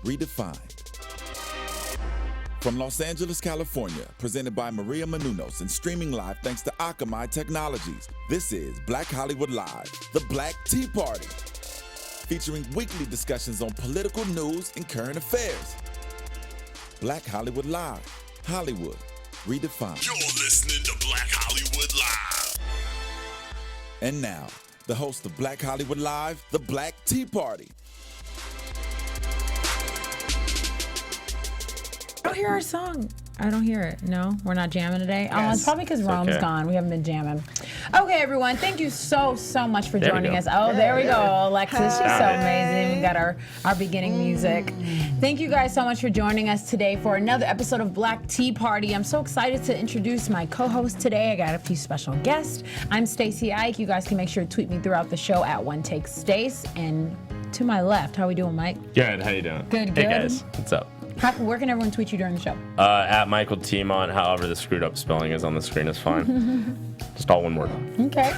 redefined. From Los Angeles, California, presented by Maria Menounos and streaming live thanks to Akamai Technologies, this is Black Hollywood Live, the Black Tea Party, featuring weekly discussions on political news and current affairs. Black Hollywood Live, Hollywood redefined. You're listening to Black Hollywood Live. And now, the host of Black Hollywood Live, the Black Tea Party. I don't hear our song. I don't hear it. No, we're not jamming today. Yes. Oh, it's probably because Rome's gone. We haven't been jamming. Okay, everyone. Thank you so much for joining us. Oh, there we go. Alexis, she's so amazing. We got our beginning music. Thank you guys so much for joining us today for another episode of Black Tea Party. I'm so excited to introduce my co-host today. I got a few special guests. I'm Stacy Ike. You guys can make sure to tweet me throughout the show at OneTakeStace. And to my left, how we doing, Mike? Good. How you doing? Good. Hey guys, what's up? Where can everyone tweet you during the show? At Michael Teemant, however the screwed up spelling is on the screen is fine. Just all one word. Okay.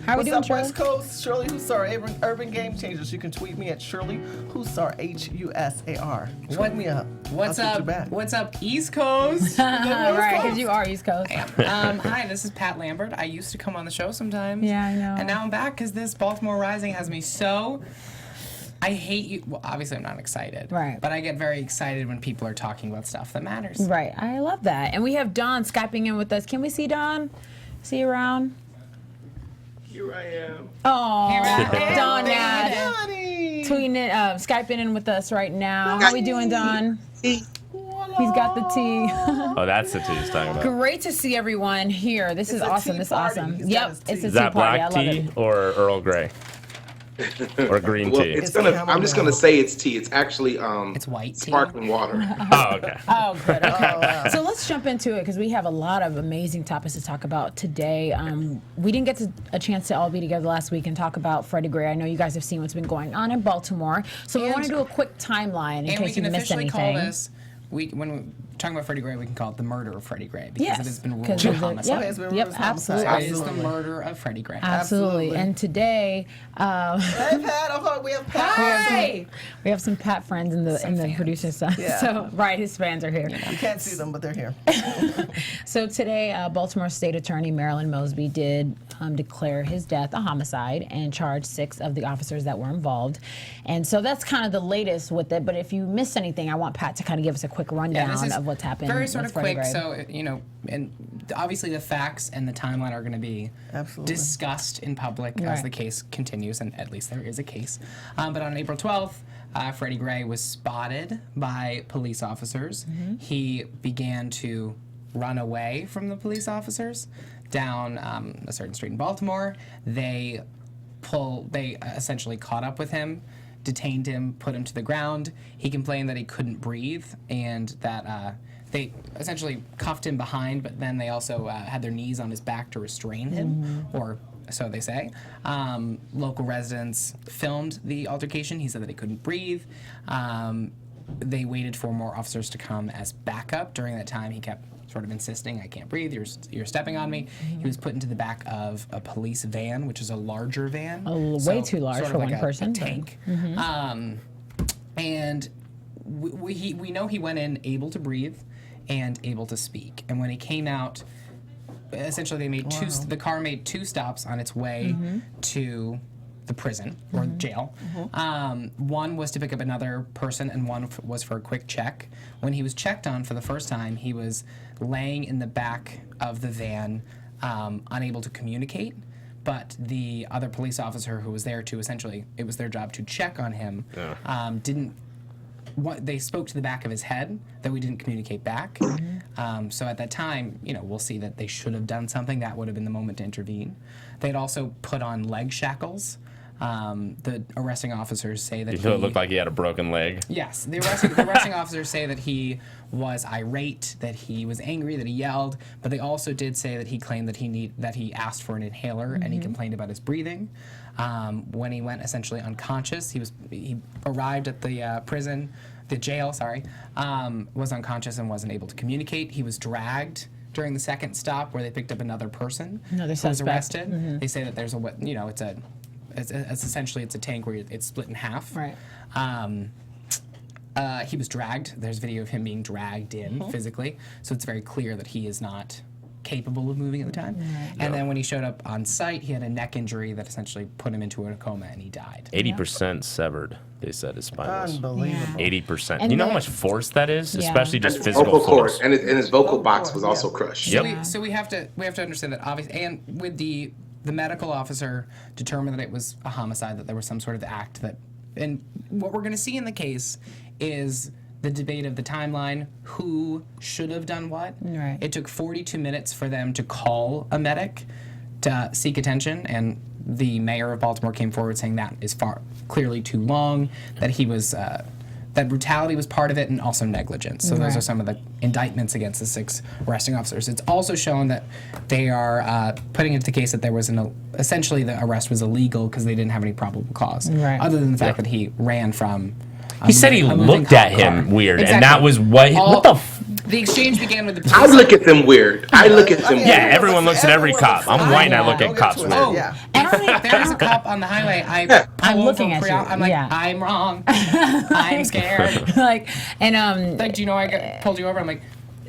How we doing, What's up, Shirley? West Coast? Shirley Husar, Urban Game Changers. You can tweet me at Shirley Husar, Husar. Tweet me up. What's I'll tweet you up? back. What's up, East Coast? Right, because you are East Coast. Hi, this is Pat Lambert. I used to come on the show sometimes. Yeah, I know. And now I'm back because this Baltimore Rising has me so... I hate you. Well, obviously, I'm not excited. Right. But I get very excited when people are talking about stuff that matters. Right. I love that. And we have Don Skyping in with us. Can we see Don? See you around? Here I am. Oh, Here I am. Don Baby. Nash. Honey. Tweeting it, Skyping in with us right now. How we doing, Don? He's got the tea. Oh, that's the tea he's talking about. Great to see everyone here. This is a awesome. tea This is party. awesome. He's got Yep, his tea. it's a Is tea that party. I black love tea it. or Earl Grey? Or green Well, tea? It's I'm just gonna say it's tea. It's actually It's white tea. sparkling water. Oh, okay. Oh, good. Okay. So let's jump into it because we have a lot of amazing topics to talk about today. We didn't get a chance to all be together last week and talk about Freddie Gray. I know you guys have seen what's been going on in Baltimore. So we want to do a quick timeline in And we case you can missed officially anything. call this... when we're talking about Freddie Gray, we can call it the murder of Freddie Gray because Yes, it has been ruled 'cause a of the- homicide. yep, It's been yep, ruled as homicide. absolutely. It is the murder of Freddie Gray. Absolutely. And today, Hey, Pat. Oh, we have Pat. Hey! we have some Pat friends in the fans. producer's side. Yeah. So, right, his fans are here. You can't see them, but they're here. So today, Baltimore State Attorney Marilyn Mosby did declare his death a homicide and charge 6 of the officers that were involved. And so that's kind of the latest with it. But if you missed anything, I want Pat to kind of give us a quick rundown this is of what's happened. very sort with of Freddie quick. Gray. So and obviously the facts and the timeline are going to be Absolutely. discussed in public as Right. the case continues, and at least there is a case. But on April 12th, Freddie Gray was spotted by police officers. Mm-hmm. He began to run away from the police officers down a certain street in Baltimore. They essentially caught up with him, detained him, put him to the ground. He complained that he couldn't breathe and that they essentially cuffed him behind, but then they also had their knees on his back to restrain him, or so they say. Local residents filmed the altercation. He said that he couldn't breathe. They waited for more officers to come as backup. During that time, he kept sort of insisting, I can't breathe, you're stepping on me. He was put into the back of a police van, which is a larger van. Way too large sort of for like one person, A but- tank. And we know he went in able to breathe and able to speak. And when he came out, essentially they made the car made 2 stops on its way to the prison or jail. One was to pick up another person, and one was for a quick check. When he was checked on for the first time, he was laying in the back of the van, unable to communicate. But the other police officer who was there to essentially, it was their job to check on him, they spoke to the back of his head that we didn't communicate back. So at that time, we'll see that they should have done something. That would have been the moment to intervene. They'd also put on leg shackles. The arresting officers say that It looked like he had a broken leg. Yes, the arresting officers say that he was irate, that he was angry, that he yelled, but they also did say that he claimed that he asked for an inhaler and he complained about his breathing. When he went essentially unconscious, he arrived at the jail, was unconscious and wasn't able to communicate. He was dragged during the second stop where they picked up another person who was suspect. arrested. They say that there's it's essentially it's a tank where it's split in half. Right. he was dragged. There's video of him being dragged in physically, so it's very clear that he is not capable of moving at the time. And then when he showed up on site, he had a neck injury that essentially put him into a coma, and he died. 80% severed, they said, his spine was. Unbelievable. 80%. And You know how much force that is? Yeah. Especially just His physical vocal cord force. and his vocal box was also crushed. Yep. So we have to understand that obviously, and with the medical officer determined that it was a homicide, that there was some sort of act that, and what we're going to see in the case is the debate of the timeline, who should have done what. Right. It took 42 minutes for them to call a medic to seek attention, and the mayor of Baltimore came forward saying that is clearly too long, that he was that brutality was part of it, and also negligence. So those are some of the indictments against the 6 arresting officers. It's also shown that they are putting into the case that there was essentially the arrest was illegal because they didn't have any probable cause, other than the fact that he ran from. He said he looked at him weird, and that was what the the exchange began with the police. I look at them weird. I look at them weird. Yeah, everyone looks at every cop. I'm white and I look at cops weird. Yeah. There's a cop on the highway. I'm looking at you. I'm like, I'm wrong. I'm scared. Like, Like, do you know I pulled you over? I'm like,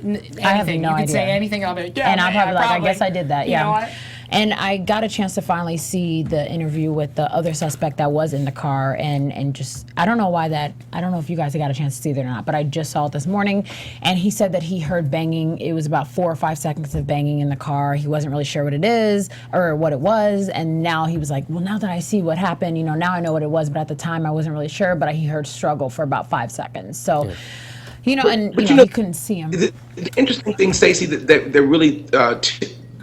anything. I have no you can idea. say anything. I'll be like, yeah, and I'll probably like, I guess I did that. You know Yeah. what? And I got a chance to finally see the interview with the other suspect that was in the car, and just, I don't know if you guys got a chance to see it or not, but I just saw it this morning, and he said that he heard banging. It was about 4 or 5 seconds of banging in the car. He wasn't really sure what it is or what it was, and now he was like, well, now that I see what happened, now I know what it was, but at the time I wasn't really sure, but he heard struggle for about 5 seconds. So, he couldn't see him. The interesting thing, Stacy, that really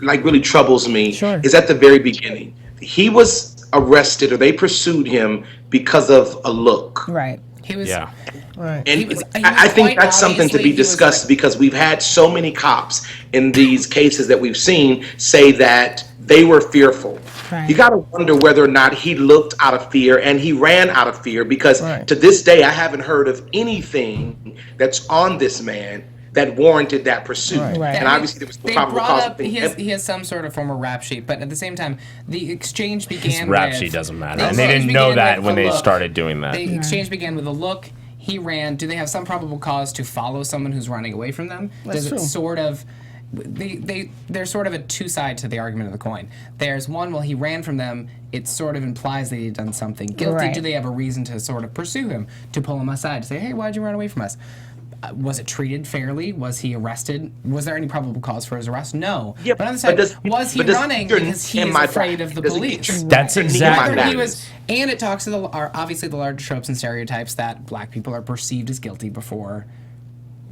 really troubles me is at the very beginning. He was arrested, or they pursued him because of a look. Right. He was. Yeah. Right. And I think that's something to be discussed because we've had so many cops in these cases that we've seen say that they were fearful. Right. You got to wonder whether or not he looked out of fear and he ran out of fear, because to this day I haven't heard of anything that's on this man that warranted that pursuit. Right. And obviously there was They probable brought cause. up he has some sort of former rap sheet, but at the same time, the exchange began His rap with, sheet doesn't matter. the And they exchange didn't know began that with when the they look. started doing that. The exchange began with a look. He ran. Do they have some probable cause to follow someone who's running away from them? That's true. It sort of... There's sort of a two sides to the argument of the coin. There's one, well, he ran from them. It sort of implies that he'd done something guilty. Right. Do they have a reason to sort of pursue him, to pull him aside, to say, hey, why'd you run away from us? Was it treated fairly? Was he arrested? Was there any probable cause for his arrest? No. Yeah, but on the other side, was he running because he is afraid of the police? That's exactly Whether what he it was, is. and it talks to obviously the larger tropes and stereotypes that black people are perceived as guilty before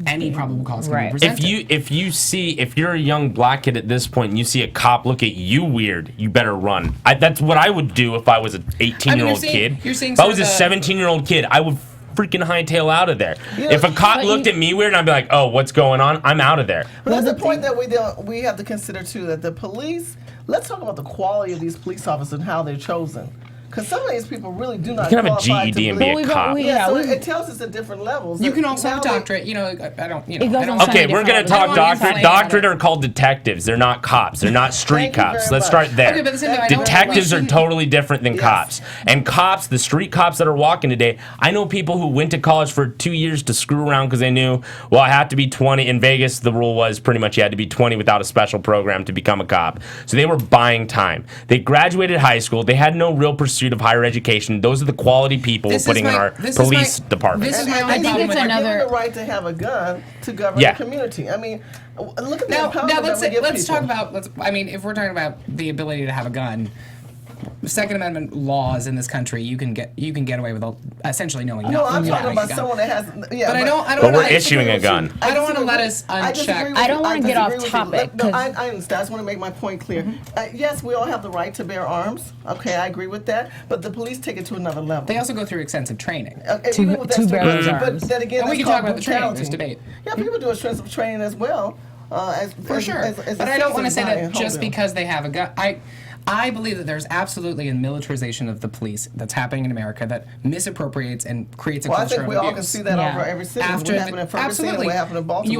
any probable cause can be presented. If you're a young black kid at this point and you see a cop look at you weird, you better run. That's what I would do if I was an 18-year-old kid. If I was a 17-year-old kid, I would freaking hightail out of there. If a cop looked at me weird, I'd be like, "Oh, what's going on?" I'm out of there. But that's the point that we have to consider too. That the police. Let's talk about the quality of these police officers and how they're chosen. Because some of these people really do not. You can have a qualify GED to and be a cop. So it tells us at different levels. You can also have a doctorate. Okay, we're gonna talk doctorate. Doctorate are called detectives. They're not cops. They're not street cops. Let's start there. Okay, but the same thing, I don't Detectives are think- totally different than cops. And cops, the street cops that are walking today, I know people who went to college for 2 years to screw around because they knew, well, I have to be 20. In Vegas, the rule was pretty much you had to be 20 without a special program to become a cop. So they were buying time. They graduated high school. They had no real pursuit of higher education. Those are the quality people we're putting in our police department. This is my I only think problem it's with another the right to have a gun to govern the community. I mean, look at the Now empowerment let's that we give talk people. about. If we're talking about the ability to have a gun, Second Amendment laws in this country, you can get away with essentially knowing No, nothing. I'm You talking don't about have a gun. someone that has. Yeah, But I don't But we're wanna- issuing a gun. I don't want to let us uncheck. I don't wanna get off topic, No, 'cause- I understand. I just want to make my point clear. Yes, we all have the right to bear arms. Okay, I agree with that. But the police take it to another level. They also go through extensive training. To bear those But arms. then again, And we that's can talk called about the training. brutality. There's debate. Yeah, people do extensive training as well. For sure. But I don't want to say that just because they have a gun. I believe that there's absolutely a militarization of the police that's happening in America that misappropriates and creates a culture of abuse. I think we all can see that over every city. What happened in Ferguson, what happened in Baltimore.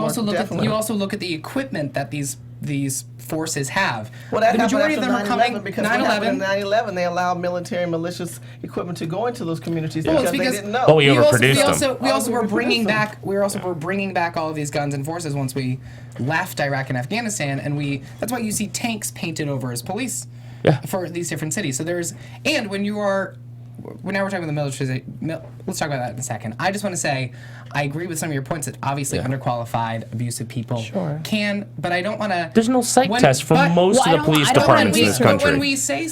You also look at the equipment that these forces have. Well, that the majority of happened them after are coming. 9/11 because 9/11 they allowed military and malicious equipment to go into those communities because they didn't know. But we overproduced them. We also were bringing back all of these guns and forces once we left Iraq and Afghanistan, and that's why you see tanks painted over as police for these different cities. So now we're talking about the military. Let's talk about that in a second. I just want to say, I agree with some of your points that obviously underqualified, abusive people can, but I don't want to. There's no psych test for most of the police departments in this country. But when we say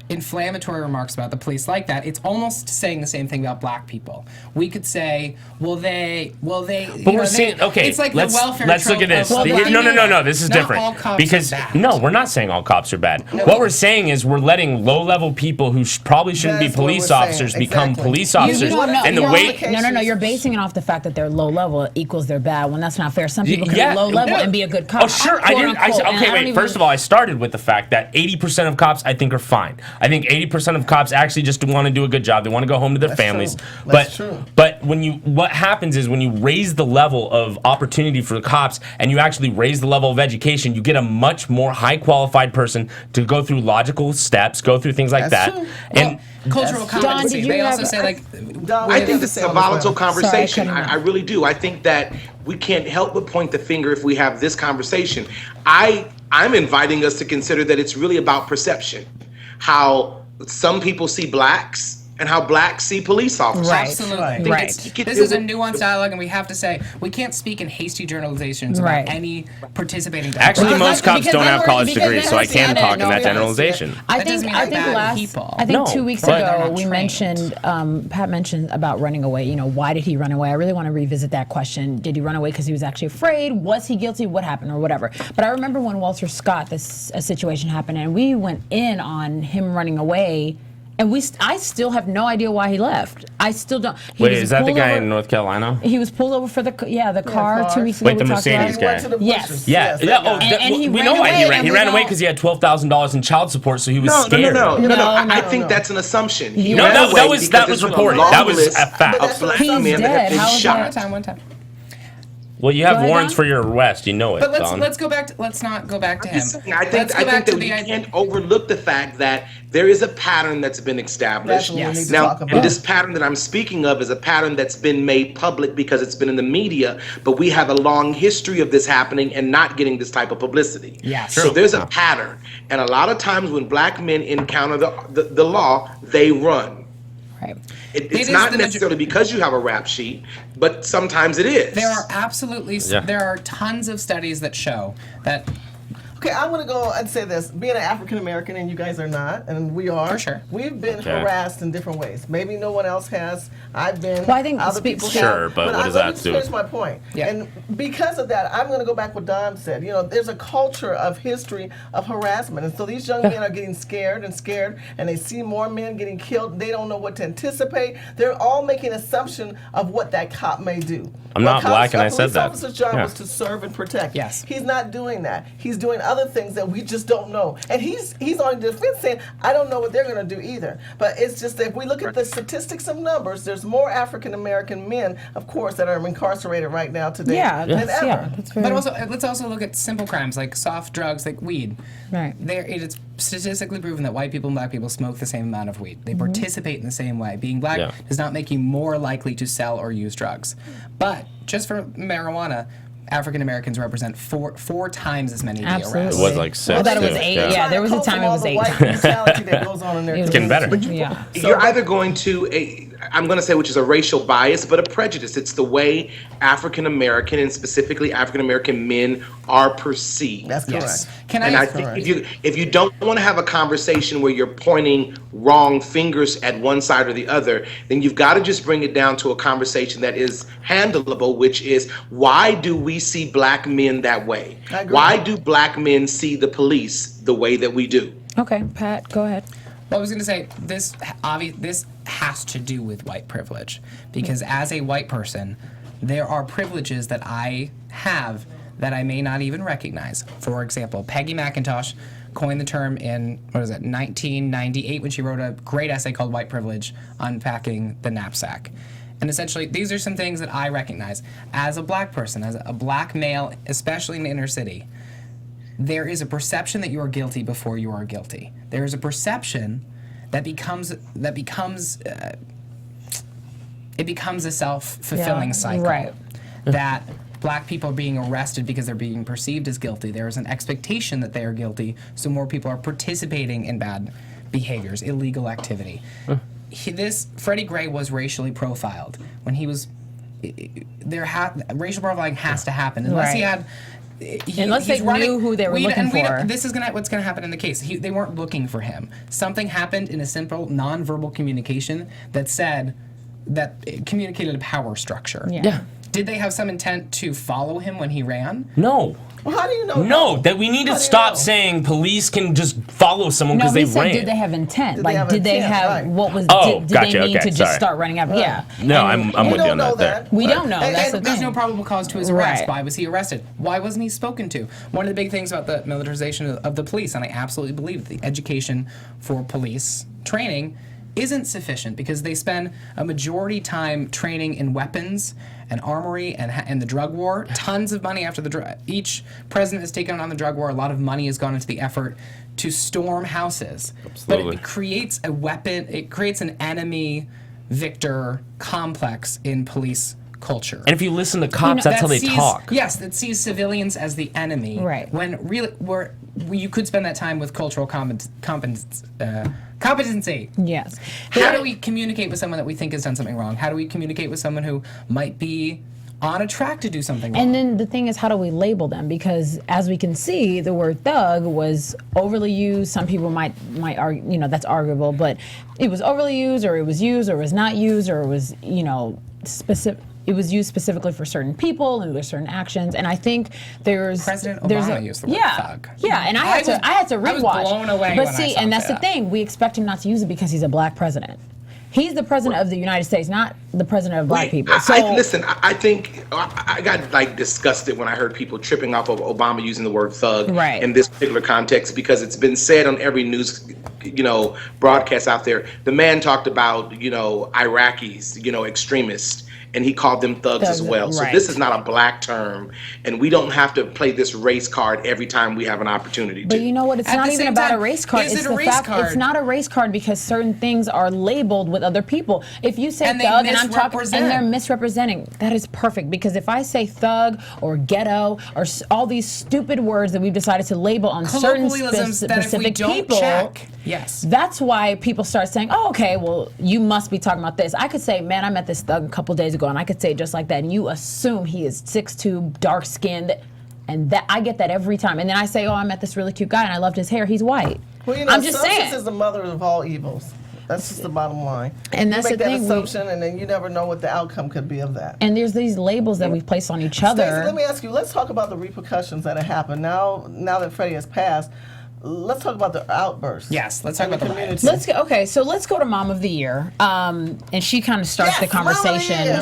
inflammatory remarks about the police like that, it's almost saying the same thing about black people. We could say, But we're saying, okay, it's like let's the welfare look at this. No, this is different. Because we're not saying all cops are bad. No. What we're saying is we're letting low-level people who probably shouldn't be police officers become police officers. No, you're basing it off the fact that they're low level equals they're bad, when that's not fair. Some people can be low level and be a good cop. Oh, sure. First of all, I started with the fact that 80% of cops I think are fine. I think 80% of cops actually just want to do a good job. They want to go home to their families. That's true. But what happens is when you raise the level of opportunity for the cops and you actually raise the level of education, you get a much more high qualified person to go through logical steps, go through things like that. True. And cultural competency. They also say I think this is a volatile conversation. I really do. I think that we can't help but point the finger if we have this conversation. I'm inviting us to consider that it's really about perception. How some people see blacks and how blacks see police officers. Right. Absolutely. Right. This is a nuanced dialogue, and we have to say we can't speak in hasty generalizations about any participating. Actually, most cops don't have college degrees, so I can talk in that generalization. I think 2 weeks ago we mentioned Pat mentioned about running away. You know, why did he run away? I really want to revisit that question. Did he run away because he was actually afraid? Was he guilty? What happened or whatever? But I remember when Walter Scott, a situation happened, and we went in on him running away. And I still have no idea why he left. I still don't. Wait, is that the guy in North Carolina? He was pulled over for the car 2 weeks ago. Wait, the Mercedes guy. Yes. Yeah. We know why he ran. He ran away because he had $12,000 in child support, so he was scared. No. I think that's an assumption. That was reported. That was a fact. A black man that had been shot. One time. Well, you have warrants for your arrest. You know it. But let's go back. Let's not go back to him. I think that we can't overlook the fact that there is a pattern that's been established. Now, and this pattern that I'm speaking of is a pattern that's been made public because it's been in the media. But we have a long history of this happening and not getting this type of publicity. Yeah, so there's a pattern, and a lot of times when black men encounter the law, they run. Right. It's not necessarily because you have a rap sheet, but sometimes it is. There are there are tons of studies that show that. Okay, I'm going to go and say this. Being an African American, and you guys are not, and we are. For sure. We've been harassed in different ways. Maybe no one else has. I've been. Well, I think other people sure, have. but what does that do? Finish my point. Yeah. And because of that, I'm going to go back what Don said. You know, there's a culture of history of harassment, and so these young men are getting scared, and they see more men getting killed. They don't know what to anticipate. They're all making assumption of what that cop may do. I'm not black, and I said that. A police officer's job was to serve and protect. Yes. He's not doing that. He's doing other things that we just don't know. And he's on the defense saying, I don't know what they're going to do either. But it's just that if we look at the statistics of numbers, there's more African American men, of course, that are incarcerated right now today than ever. Yeah, but also, let's also look at simple crimes like soft drugs, like weed. Right. It's statistically proven that white people and black people smoke the same amount of weed. They participate in the same way. Being black does not make you more likely to sell or use drugs. But just for marijuana, African Americans represent four times as many arrests. It was like 6. I thought it was 8. Yeah, there was a time it was 8. That goes on in there. It's getting better. You're either going to I'm going to say which is a racial bias, but a prejudice. It's the way African American and specifically African American men are perceived. That's correct. Yes. I think if you don't want to have a conversation where you're pointing wrong fingers at one side or the other, then you've got to just bring it down to a conversation that is handleable, which is why do we see black men that way? Why do black men see the police the way that we do? Okay, Pat, go ahead. Well, I was going to say this has to do with white privilege because as a white person, there are privileges that I have that I may not even recognize. For example, Peggy McIntosh coined the term in 1998 when she wrote a great essay called White Privilege, Unpacking the Knapsack. And essentially, these are some things that I recognize as a black person, as a black male, especially in the inner city. There is a perception that you are guilty before you are guilty. There is a perception that becomes a self-fulfilling cycle. Right. That black people are being arrested because they're being perceived as guilty. There is an expectation that they are guilty, so more people are participating in bad behaviors, illegal activity. Freddie Gray was racially profiled when he was. Racial profiling has to happen unless he had. Unless they knew who they were looking for. This is what's going to happen in the case. They weren't looking for him. Something happened in a simple, nonverbal communication that communicated a power structure. Yeah. Did they have some intent to follow him when he ran? No. Well, how do you know? No, that we need to stop saying police can just follow someone because they ran. Did they have intent? Did they have right. What was? Oh, did gotcha, they mean okay, to sorry. just start running up? Yeah. No, I'm with you on that there. We don't know. That's the There's thing. no probable cause to his arrest. Right. Why was he arrested? Why wasn't he spoken to? One of the big things about the militarization of the police, and I absolutely believe that the education for police training isn't sufficient because they spend a majority time training in weapons and armory and the drug war. Tons of money after each president has taken on the drug war. A lot of money has gone into the effort to storm houses. Absolutely. But it creates a weapon. It creates an enemy-victor complex in police culture. And if you listen to cops, that's how they talk. Yes, that sees civilians as the enemy. Right. When really, you could spend that time with cultural competency. Yes. How do we communicate with someone that we think has done something wrong? How do we communicate with someone who might be on a track to do something wrong? And then the thing is, how do we label them? Because as we can see, the word thug was overly used. Some people might argue, that's arguable, but it was overly used, or it was not used, or it was, specific. It was used specifically for certain people and with certain actions, and I think President Obama used the word thug. Yeah, and I had to rewatch. I was blown away. But when see, I saw and that's that. the thing. We expect him not to use it because he's a black president. He's the president of the United States, not the president of black people. So Listen, I think I got disgusted when I heard people tripping off of Obama using the word thug in this particular context, because it's been said on every news, broadcast out there. The man talked about, Iraqis, extremists, and he called them thugs as well. So this is not a black term, and we don't have to play this race card every time we have an opportunity to. But you know what? It's not even about a race card. Is It's it a the race fact card? it's not a race card because certain things are labeled with other people. If you say And they thug and I'm talking misrepresent. and they're misrepresenting, that is perfect, because if I say thug or ghetto or all these stupid words that we've decided to label on certain Colloquialisms that if we specific don't people, check, yes. that's why people start saying, "Oh, okay, well, you must be talking about this." I could say, "Man, I met this thug a couple days ago," and I could say it just like that, and you assume he is 6'2", dark-skinned, and that I get that every time. And then I say, "Oh, I met this really cute guy, and I loved his hair. He's white." Well, I'm just saying. Substance is the mother of all evils. That's just the bottom line. And that's you make the that thing, assumption, and then you never know what the outcome could be of that. And there's these labels that we've placed on each other. Stacey, let me ask you. Let's talk about the repercussions that have happened now that Freddie has passed. Let's talk about the outburst. Yes, let's talk about the riots. Let's go to Mom of the Year, and she kind of starts the conversation.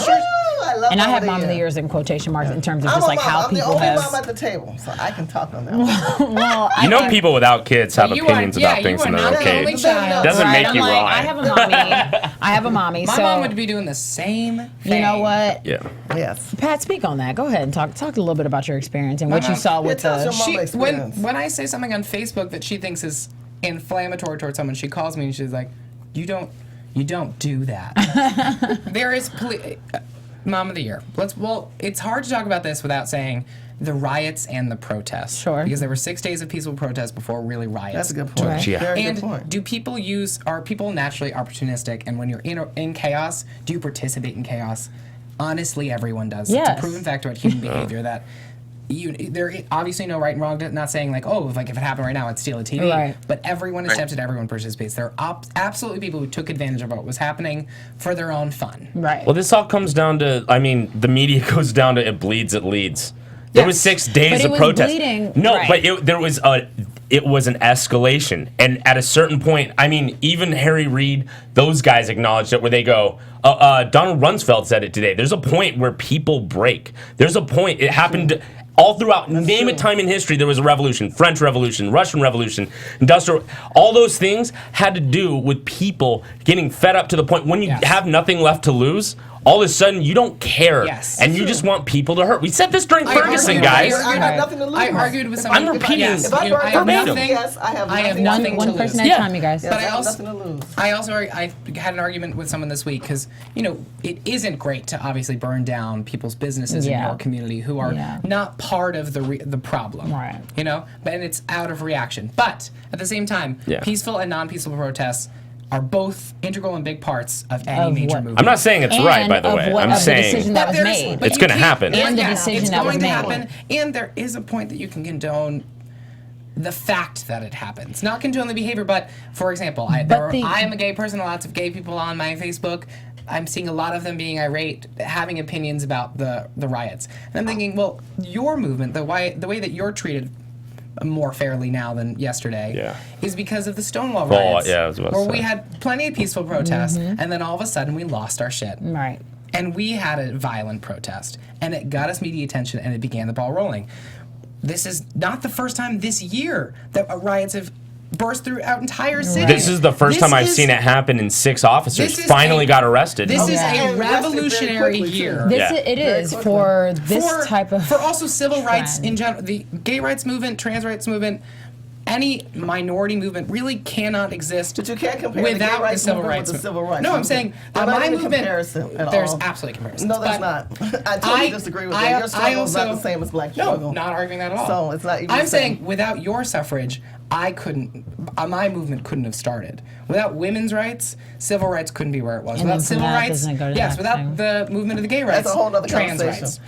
I have Mom of the Years in quotation marks in terms of I'm just like how I'm people the only have. mom at the table, so I can talk on that one. Well, People without kids have opinions about things and they're okay. only child. Doesn't make I'm you like, wrong. I have a mommy. I have a mommy. My so mom would be doing the same thing. you know what? Yeah. Yes. Pat, speak on that. Go ahead and talk a little bit about your experience and what you mom- saw with tell us the. your mom experience. When I say something on Facebook that she thinks is inflammatory towards someone, she calls me and she's like, "You don't do that." There is Mom of the Year. It's hard to talk about this without saying the riots and the protests. Sure. Because there were 6 days of peaceful protests before really riots. That's a good point. Right. Yeah. Very And good point. are people naturally opportunistic? And when you're in chaos, do you participate in chaos? Honestly, everyone does. It's Yes. a proven fact about human behavior that there obviously no right and wrong. Not saying like, oh, if it happened right now, I'd steal a TV. Right. But everyone is tempted. Everyone participates. There are absolutely people who took advantage of what was happening for their own fun. Right. Well, this all comes down to, the media goes down to it bleeds, it leads. There was 6 days But it of was protest. bleeding, No, right. but it was an escalation. And at a certain point, even Harry Reid, those guys acknowledged it, where they go, Donald Rumsfeld said it today. There's a point where people break. There's a point, it happened All throughout, name a time in history, there was a revolution. French Revolution, Russian Revolution, Industrial. All those things had to do with people getting fed up to the point when you have nothing left to lose. All of a sudden, you don't care, and you just want people to hurt. We said this during Ferguson, guys. I have nothing to lose. I argued with someone. I'm repeating. If I burn down I have nothing One to person lose. at a time, you guys. Yes, But I have nothing to lose. I had an argument with someone this week because, it isn't great to obviously burn down people's businesses in your community who are not part of the problem. Right. And it's out of reaction. But at the same time, peaceful and non-peaceful protests are both integral and big parts of any major movement. I'm not saying it's right, by the way. I'm saying decision that was made. It's going to happen. And the decision that was made. It's going to happen. And there is a point that you can condone the fact that it happens. Not condone the behavior, but, for example, I am a gay person, lots of gay people on my Facebook. I'm seeing a lot of them being irate, having opinions about the riots. And I'm thinking, well, your movement, the way that you're treated more fairly now than yesterday is because of the Stonewall riots, where we had plenty of peaceful protests, and then all of a sudden we lost our shit. Right. And we had a violent protest, and it got us media attention, and it began the ball rolling. This is not the first time this year that riots have burst throughout entire cities. This is the first time I've seen it happen, and 6 officers finally got arrested. This is a revolutionary year. It is for this type of... For also civil rights in general. The gay rights movement, trans rights movement, any minority movement really cannot exist But you can't compare without the the civil rights with the civil rights. No, I'm saying my movement. There's absolutely comparison. No, there's not. I totally disagree with that. Your struggle is not the same as black struggle. No, not arguing that at all. So it's not even. I'm saying without your suffrage, my movement couldn't have started. Without women's rights, civil rights couldn't be where it was. Without civil rights, without the movement of the gay rights, that's a whole other trans conversation.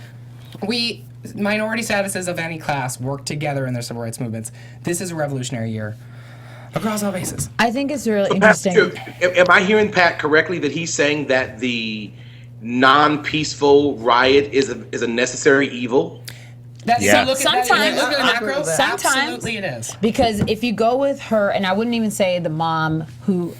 rights. Minority statuses of any class work together in their civil rights movements. This is a revolutionary year across all bases. I think it's really interesting. Am I hearing Pat correctly that he's saying that the non-peaceful riot is a necessary evil? Sometimes, absolutely it is. Because if you go with her, and I wouldn't even say the mom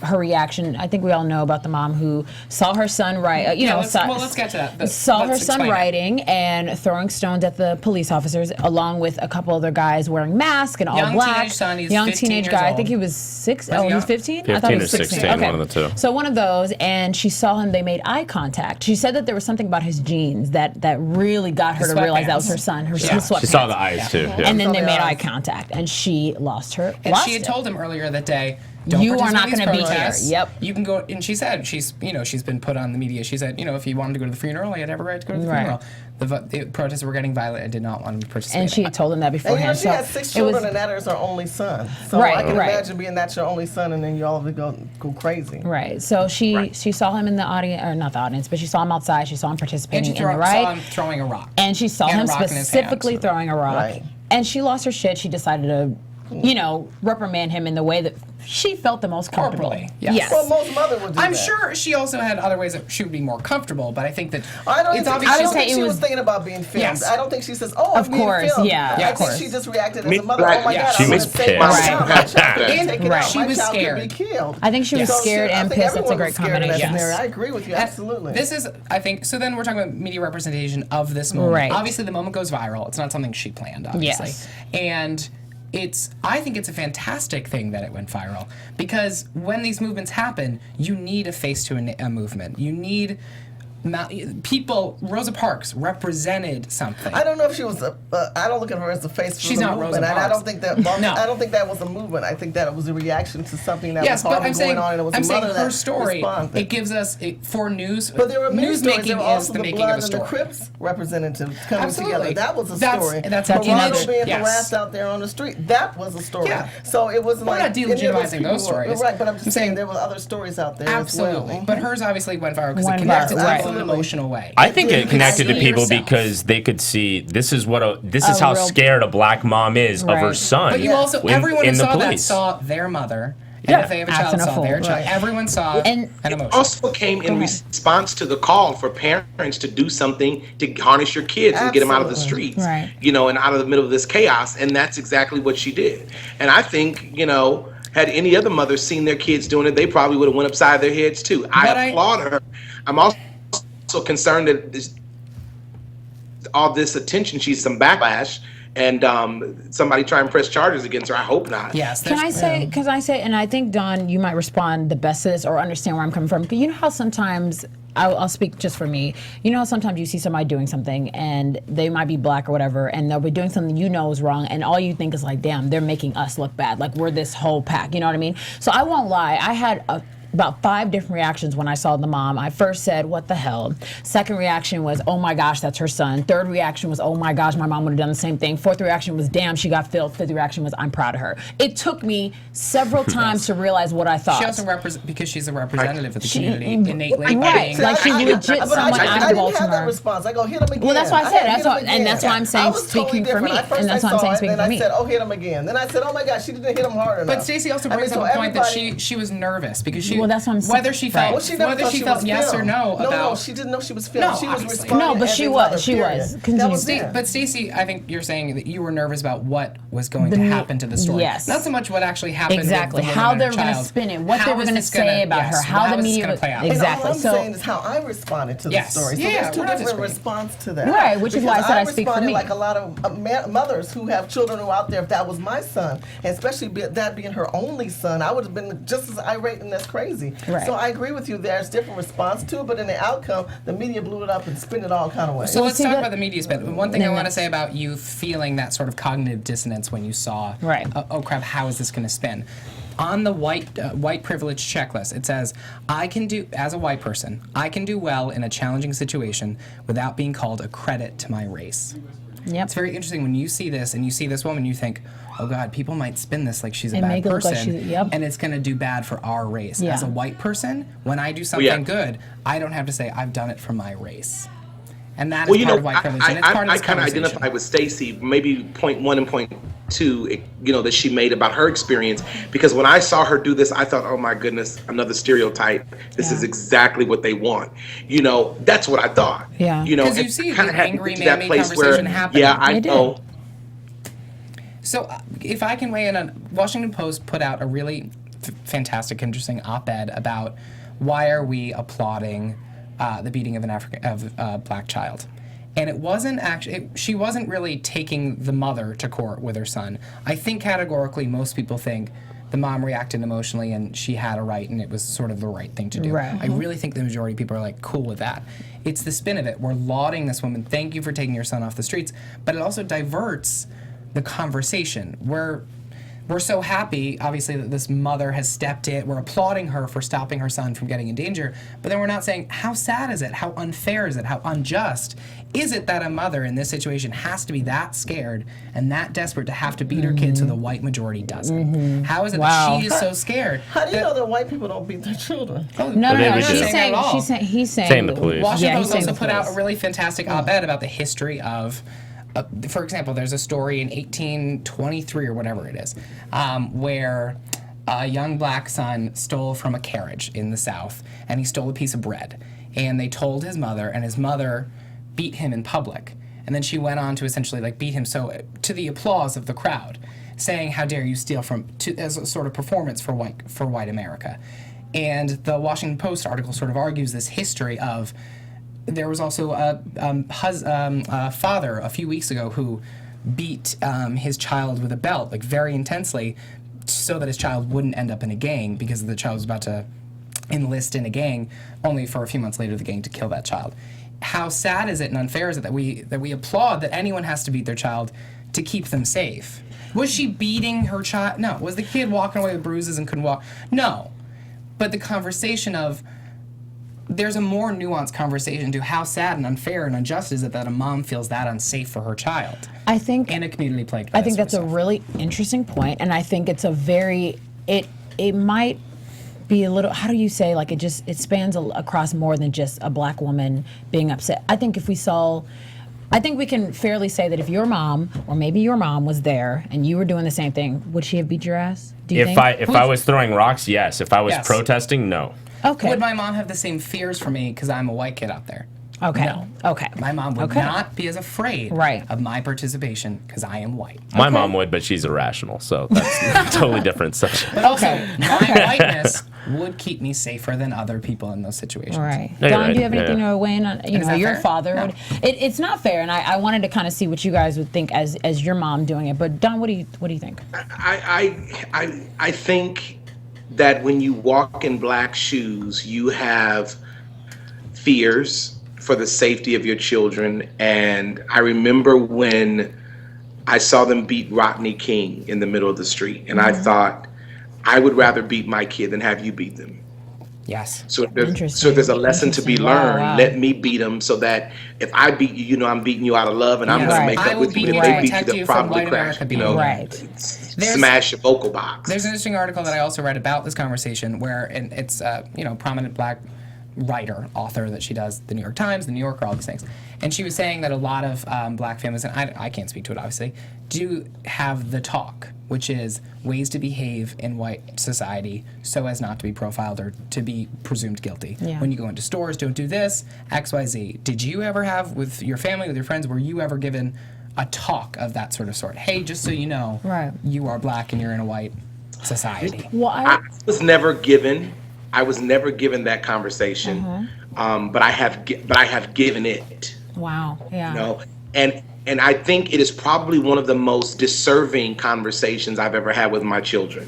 her reaction. I think we all know about the mom who saw her son let's get to that. Saw her son writing and throwing stones at the police officers, along with a couple other guys wearing masks and all black. Young teenage guy. I think he was 6. Oh, he was 15. 15 I thought he or was 16. 16, okay. one of the two. So one of those, and she saw him. They made eye contact. She said that there was something about his jeans that really got her to realize that was her son. She saw the eyes too. Yeah. And then they made eye contact, and she lost her. And she had told him earlier that day, you are not going to be here. Yep. You can go, and she said she's been put on the media. She said if he wanted to go to the funeral, he had every right to go to the funeral. The protests were getting violent and did not want him to participate. And she had told him that beforehand. And she had 6 children, and that is her only son. So I can imagine being that's your only son, and then you all go crazy. Right. So she saw him in the audience, or not the audience, but she saw him outside. She saw him participating in the riot. Saw him throwing a rock. And she saw him specifically throwing a rock. Right. And she lost her shit. She decided to, reprimand him in the way that she felt the most comfortable. Corporally, yes. Well, most mothers would do I'm that. sure she also had other ways that she would be more comfortable, but I think that I don't think she was thinking about being filmed. Yes. I don't think she says, "Oh, of course, filmed. yeah, I of think course. she just reacted as a mother. Oh my God, she was pissed. She was scared. I think she was scared and pissed. That's a great combination. I agree with you. Absolutely. This is, I think. So then we're talking about media representation of this moment. Right. Obviously, the moment goes viral. It's not something she planned, obviously. Yes. And I think it's a fantastic thing that it went viral, because when these movements happen, you need a face to a movement. You need people. Rosa Parks represented something. I don't know if she was I don't look at her as the face for the movement. Rosa Parks. I don't think that. No. I don't think that was a movement. I think that it was a reaction to something that was but horrible going on, and it was I'm a saying mother her that story. responded. It gives us for news. But there were many stories. There newsmaking were is also the the making Blood of a and story. the Crips representatives coming Absolutely. together. That was a That's story. that's Toronto being yes. harassed out there on the street. That was a story. Yeah. So it wasn't We're like not delegitimizing those stories. Right, but I'm just saying there were other stories out there. Absolutely. As well. But hers obviously went viral because it Went connected viral, to people in an right. emotional way. I think it connected to people yourself. because they could see this is how scared a black mom is of her son. But you also, everyone who in the saw that police. saw their mother. And Yeah. if they have a child, saw their child. Everyone saw an emotion. It also came in response to the call for parents to do something to harness your kids and get them out of the streets, Right. and out of the middle of this chaos. And that's exactly what she did. And I think, had any other mother seen their kids doing it, they probably would have went upside their heads, too. I applaud her. I'm also concerned that all this attention, she's some backlash, and somebody try and press charges against her. I hope not. Yes. Can I say, and I think, Dawn, you might respond the best to this or understand where I'm coming from. You know how sometimes, I'll speak just for me, you know, sometimes you see somebody doing something and they might be black or whatever, and they'll be doing something you know is wrong, and all you think is like, damn, they're making us look bad. Like, we're this whole pack, you know what I mean? So I won't lie, I had about 5 different reactions when I saw the mom. I first said, what the hell? Second reaction was, oh my gosh, that's her son. Third reaction was, oh my gosh, my mom would have done the same thing. Fourth reaction was, damn, she got filled. Fifth reaction was, I'm proud of her. It took me several times to realize what I thought. She also because she's a representative of the community, innately. Right, like she's legit someone out of Baltimore. I didn't have that response. I go, hit him again. Well, that's why I said, that's why I'm saying, speaking for me. And that's why I'm saying, speaking for me. Then I said, oh, hit him again. Then I said, oh my gosh, she didn't hit him hard enough. But Stacy also brings up a point that she was nervous because she, well, that's what I'm saying. Whether she felt yes or no about. No, she didn't know she was filmed. She was responding. No, but she was. But Stacy, I think you're saying that you were nervous about what was going to happen to the story. Yes. Not so much what actually happened. Exactly. How they were going to spin it, what they were going to say about her, how the media would play out. Exactly. All I'm saying is how I responded to the story. So there's 2 different responses to that. Right, which is why I said I speak for me. Like a lot of mothers who have children who are out there, if that was my son, and especially that being her only son, I would have been just as irate and as crazy. Right. So I agree with you. There's different response to it, but in the outcome, the media blew it up and spin it all kind of ways. So let's talk about the media spin. One thing I want to say about you feeling that sort of cognitive dissonance when you saw, oh crap, how is this going to spin? On the white privilege checklist, it says, as a white person, I can do well in a challenging situation without being called a credit to my race. Yep. It's very interesting when you see this and you see this woman, you think, oh God, people might spin this like she's a bad person, and it's going to do bad for our race. As a white person, when I do something good, I don't have to say I've done it for my race. And that is part of white privilege. And it's part of this I kind of identify with Stacy, maybe point 1 and point 2, that she made about her experience, because when I saw her do this, I thought, oh my goodness, another stereotype. This is exactly what they want. That's what I thought. Yeah. Because you see the angry mammy conversation happening. Yeah, I know. So if I can weigh in on, Washington Post put out a really fantastic, interesting op-ed about why are we applauding the beating of a black child. And it wasn't actually, she wasn't really taking the mother to court with her son. I think categorically most people think the mom reacted emotionally and she had a right and it was sort of the right thing to do. Right. I really think the majority of people are like cool with that. It's the spin of it. We're lauding this woman. Thank you for taking your son off the streets. But it also diverts the conversation. We're so happy, obviously, that this mother has stepped in. We're applauding her for stopping her son from getting in danger. But then we're not saying, how sad is it? How unfair is it? How unjust is it that a mother in this situation has to be that scared and that desperate to have to beat her kid so the white majority doesn't? How is it that she is so scared? How do you know that white people don't beat their children? No, he's saying Same the police. Washington Post also put out a really fantastic op-ed about the history of, for example, there's a story in 1823 or whatever it is, where a young black son stole from a carriage in the South, and he stole a piece of bread. And they told his mother, and his mother beat him in public. And then she went on to essentially beat him to the applause of the crowd, saying, "How dare you steal as a sort of performance for white America." And the Washington Post article sort of argues this history of, there was also a father a few weeks ago who beat his child with a belt, very intensely, so that his child wouldn't end up in a gang, because the child was about to enlist in a gang, only for a few months later the gang to kill that child. How sad is it and unfair is it that we applaud that anyone has to beat their child to keep them safe? Was she beating her child? No. Was the kid walking away with bruises and couldn't walk? No. But the conversation of, there's a more nuanced conversation to how sad and unfair and unjust is it that a mom feels that unsafe for her child. I think in a community plagued by I think that's a really interesting point, and I think it's a very it might be a little, how do you say, it spans across more than just a black woman being upset. I think I think we can fairly say that if your mom, or maybe your mom, was there and you were doing the same thing, would she have beat your ass? Do you think? If I was throwing rocks, yes. If I was protesting, no. Okay. Would my mom have the same fears for me because I'm a white kid out there? Okay. No. Okay. My mom would not be as afraid of my participation because I am white. My mom would, but she's irrational, so that's a totally different subject. But also, my whiteness would keep me safer than other people in those situations. Right. No, Don, right. do you have anything Yeah. to weigh in on? You Is know, that your fair? father. No. It's not fair, and I wanted to kind of see what you guys would think as your mom doing it. But Don, what do you think? I think that when you walk in black shoes, you have fears for the safety of your children. And I remember when I saw them beat Rodney King in the middle of the street, and I thought, I would rather beat my kid than have you beat them. Yes. So if there's Interesting. a lesson to be Interesting. Wow, learned, wow. let me beat them so that if I beat you, you know I'm beating you out of love, and I'm Yes. going Right. to I make up will with you. beat If you they to beat you, protect they'll you from probably white crash, America you know, Right. smash your vocal box. There's an interesting article that I also read about this conversation where, and it's prominent black writer, author that she does, the New York Times, the New Yorker, all these things. And she was saying that a lot of black families, and I can't speak to it obviously, do have the talk, which is ways to behave in white society so as not to be profiled or to be presumed guilty. Yeah. When you go into stores, don't do this, X, Y, Z. Did you ever have, with your family, with your friends, were you ever given a talk of that sort? Hey, just so you know, Right. you are black and you're in a white society. Well, I was never given that conversation, but I have given it. wow. Yeah. You know, and I think it is probably one of the most deserving conversations I've ever had with my children,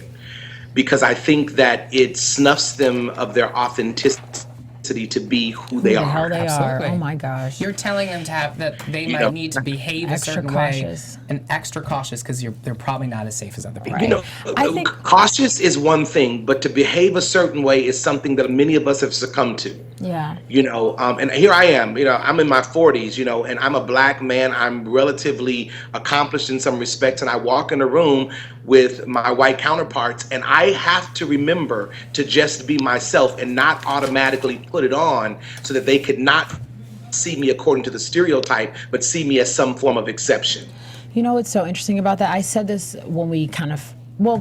because I think that it snuffs them of their authenticity to be who they Who the hell are. they Absolutely. are. Oh my gosh. You're telling them to have that they You might know, need to behave a extra certain cautious. way and extra cautious because they're probably not as safe as other people. Right. You know, I think- cautious is one thing, but to behave a certain way is something that many of us have succumbed to. Yeah. You know, and here I am, you know, I'm in my 40s, you know, and I'm a black man. I'm relatively accomplished in some respects, and I walk in a room with my white counterparts, and I have to remember to just be myself and not automatically put it on so that they could not see me according to the stereotype, but see me as some form of exception. You know what's so interesting about that? I said this when we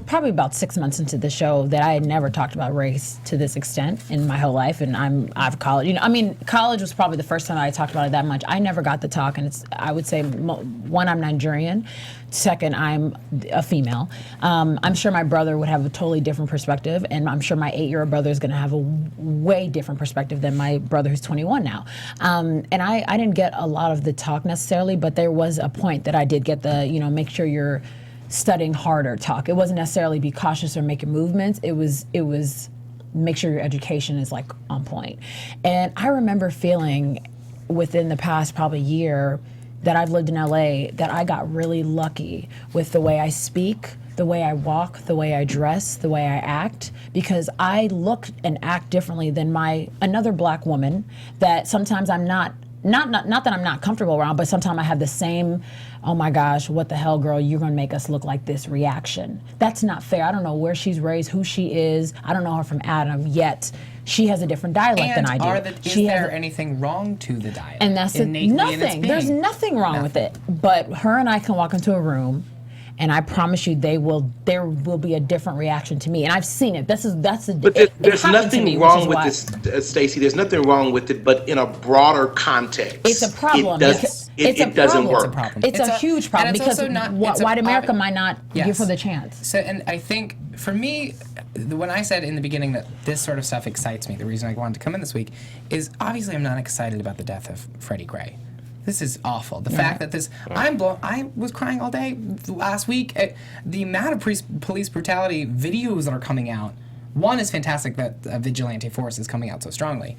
probably about 6 months into the show, that I had never talked about race to this extent in my whole life. And I've college, you know, college was probably the first time I talked about it that much. I never got the talk, and I would say, one, I'm Nigerian. Second, I'm a female. I'm sure my brother would have a totally different perspective, and I'm sure my 8-year-old brother is going to have a way different perspective than my brother who's 21 now. And I didn't get a lot of the talk necessarily, but there was a point that I did get the, you know, make sure you're studying harder talk. It wasn't necessarily be cautious or making movements. It was make sure your education is like on point. And I remember feeling within the past probably year that I've lived in LA that I got really lucky with the way I speak, the way I walk, the way I dress, the way I act, because I look and act differently than another black woman that sometimes I'm not that I'm not comfortable around, but sometimes I have the same, oh my gosh, what the hell, girl, you're going to make us look like this reaction. That's not fair. I don't know where she's raised, who she is. I don't know her from Adam, yet she has a different dialect than I do. Is there anything wrong to the dialect? And that's nothing. There's nothing wrong with it. But her and I can walk into a room, and I promise you, there will be a different reaction to me, and I've seen it. There's nothing wrong with this, Stacy. There's nothing wrong with it, but in a broader context, it's a problem. It doesn't work. It's a huge problem because white America might not give her the chance. So, and I think for me, when I said in the beginning that this sort of stuff excites me, the reason I wanted to come in this week is obviously I'm not excited about the death of Freddie Gray. This is awful. The fact that I was crying all day last week. The amount of police brutality videos that are coming out. One is fantastic that a vigilante force is coming out so strongly.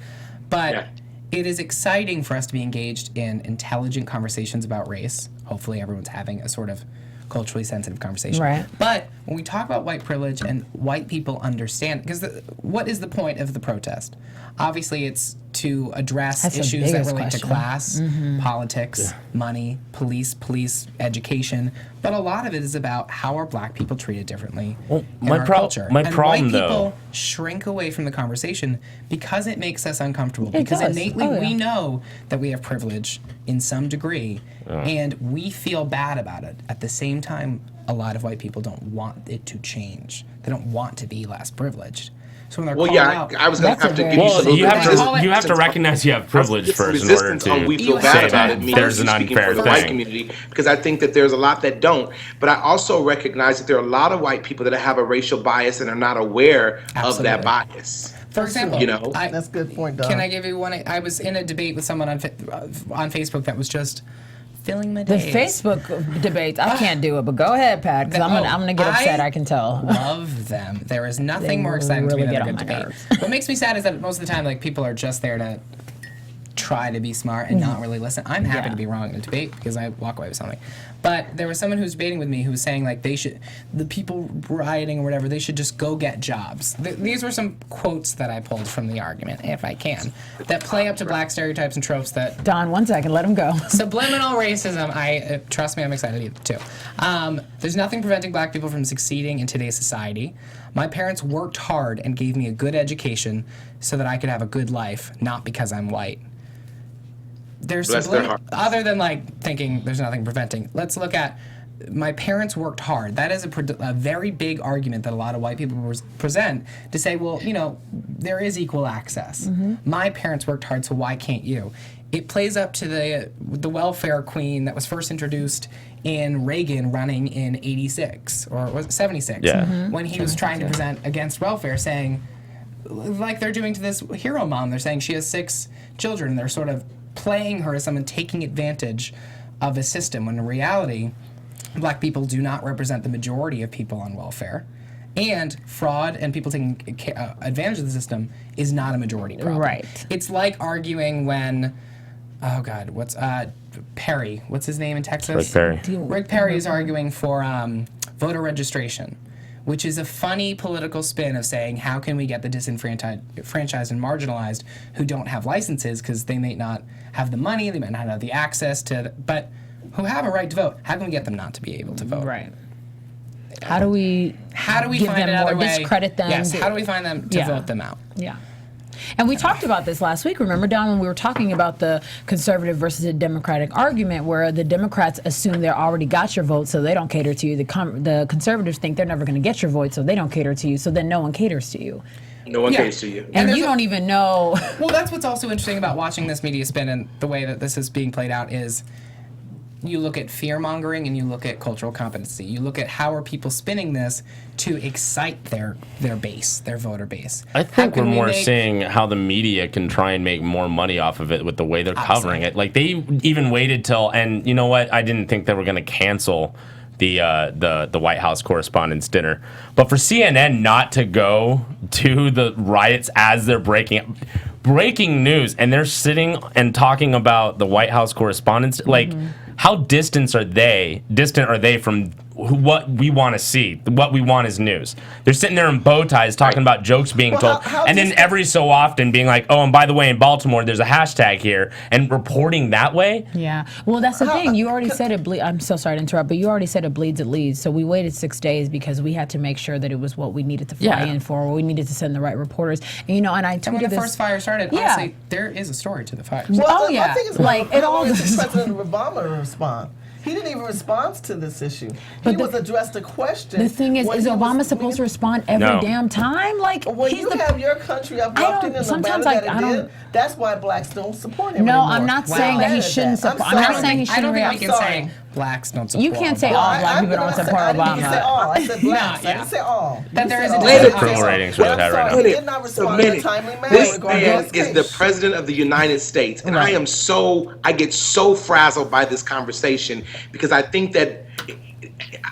But it is exciting for us to be engaged in intelligent conversations about race. Hopefully everyone's having a sort of culturally sensitive conversation. Right. But when we talk about white privilege and white people understand, because what is the point of the protest? Obviously, it's to address issues that relate to class, politics, money, police education. But a lot of it is about how are black people treated differently in our culture. My problem, white though, people shrink away from the conversation because it makes us uncomfortable. Because does. innately we know that we have privilege in some degree, and we feel bad about it. At the same time, a lot of white people don't want it to change. They don't want to be less privileged. So when they're Well, called yeah, out, I was going to That's have to a give you very- some Well, you have resistance. to you have to recognize you have privilege first in order resistance on we to feel say bad about that it. Me there's an speaking unfair for the white thing. community, because I think that there's a lot that don't. But I also recognize that there are a lot of white people that have a racial bias and are not aware of that Absolutely. bias. For example, You know? That's a good point, Don. Can I give you one? I was in a debate with someone on Facebook that was just filling my The days. Facebook debates, I can't do it, but go ahead, Pat, because I'm gonna get upset. I can tell. Love them. There is nothing They more exciting to me really than a get good on my debate. nerves. What makes me sad is that most of the time, like, people are just there to try to be smart and not really listen. I'm happy to be wrong in a debate because I walk away with something. But there was someone who was debating with me who was saying, like, the people rioting or whatever, they should just go get jobs. These were some quotes that I pulled from the argument, if I can, that play up to black stereotypes and tropes that Don, 1 second, let him go. subliminal racism. Trust me, I'm excited too. There's nothing preventing black people from succeeding in today's society. My parents worked hard and gave me a good education so that I could have a good life, not because I'm white. There's Bless their hearts. other than like thinking there's nothing preventing. Let's look at my parents worked hard. That is a very big argument that a lot of white people present to say, well, you know, there is equal access. My parents worked hard, so why can't you? It plays up to the welfare queen that was first introduced in Reagan running in 86 or was it 76 when he was trying to present against welfare, saying, like they're doing to this hero mom, they're saying she has 6 children. They're sort of playing her as someone taking advantage of a system, when in reality, black people do not represent the majority of people on welfare. And fraud and people taking advantage of the system is not a majority problem. Right. It's like arguing when, oh God, what's Perry? What's his name in Texas? Rick Perry. Rick Perry is arguing for voter registration, which is a funny political spin of saying, how can we get the disenfranchised and marginalized who don't have licenses because they may not have the money, they might not have the access to, but who have a right to vote? How can we get them not to be able to vote? Right. How do we give find them another more, way? discredit them? Yes, how do we find them to vote them out? Yeah. And we talked about this last week, remember, Don, when we were talking about the conservative versus the Democratic argument, where the Democrats assume they already got your vote, so they don't cater to you. The conservatives think they're never going to get your vote, so they don't cater to you, so then no one caters to you. No one caters to you. And you don't even know. Well, that's what's also interesting about watching this media spin and the way that this is being played out is you look at fear-mongering and you look at cultural competency. You look at how are people spinning this to excite their base, their voter base. I think we're more seeing how the media can try and make more money off of it with the way they're covering it. Like, they even waited till, and you know what? I didn't think they were going to cancel the White House Correspondents' Dinner, but for CNN not to go to the riots as they're breaking news, and they're sitting and talking about the White House Correspondents', like, how distant are they from what we want to see? What we want is news. They're sitting there in bow ties talking about jokes being told, and then every so often being like, oh, and by the way, in Baltimore, there's a hashtag here, and reporting that way. Yeah. Well, that's the thing. You already said it. I'm so sorry to interrupt, but you already said it bleeds, it leads. So we waited 6 days because we had to make sure that it was what we needed to fly in for. We needed to send the right reporters. And, you know, and I tweeted And when the this, first fire started, honestly, there is a story to the fire. Well, yeah. I think it's Like, it all did just- President Obama respond? He didn't even respond to this issue. He was addressed a question. The thing is Obama supposed to respond every damn time? Like, when you have your country uplifting in the manner that it did, that's why blacks don't support him anymore. I'm not saying that he shouldn't support. I'm not saying he shouldn't. I don't think we can say blacks don't support. You can't say all black people don't support I didn't Obama. say all. I said blacks. I didn't say all. That there is a Approval ratings really high right now. He did not respond in a timely manner. This regarding man this is case. the president of the United States, and I get so frazzled by this conversation because I think that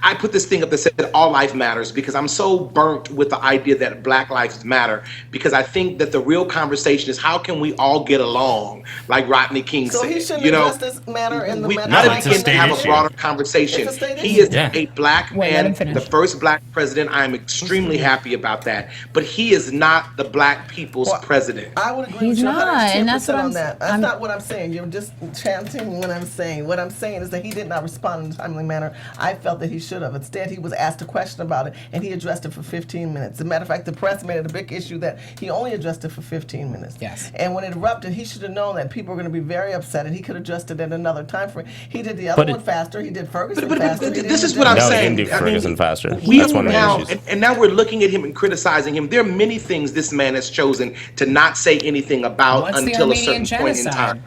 I put this thing up that said all life matters because I'm so burnt with the idea that black lives matter, because I think that the real conversation is how can we all get along, like Rodney King So said. he shouldn't You know, address this matter in the we manner. No, gotta it's a begin to state have a issue. broader conversation. It's a state He issue. is a black Wait, let him man, finish. the first black president. I am extremely happy about that. But he is not the black people's president. I would agree He's with you not, 110% and that's what on I'm- that. That's I'm- not what I'm saying. You're just chanting what I'm saying. What I'm saying is that he did not respond in a timely manner concerned, I felt that he should have. Instead, he was asked a question about it, and he addressed it for 15 minutes. As a matter of fact, the press made it a big issue that he only addressed it for 15 minutes. Yes. And when it erupted, he should have known that people were going to be very upset, and he could have addressed it at another time frame. He did the other one faster. He did Ferguson faster. This is what I'm No, he saying. didn't do Ferguson faster. That's one of the now, issues. and now we're looking at him and criticizing him. There are many things this man has chosen to not say anything about What's the until a Armenian certain point in genocide?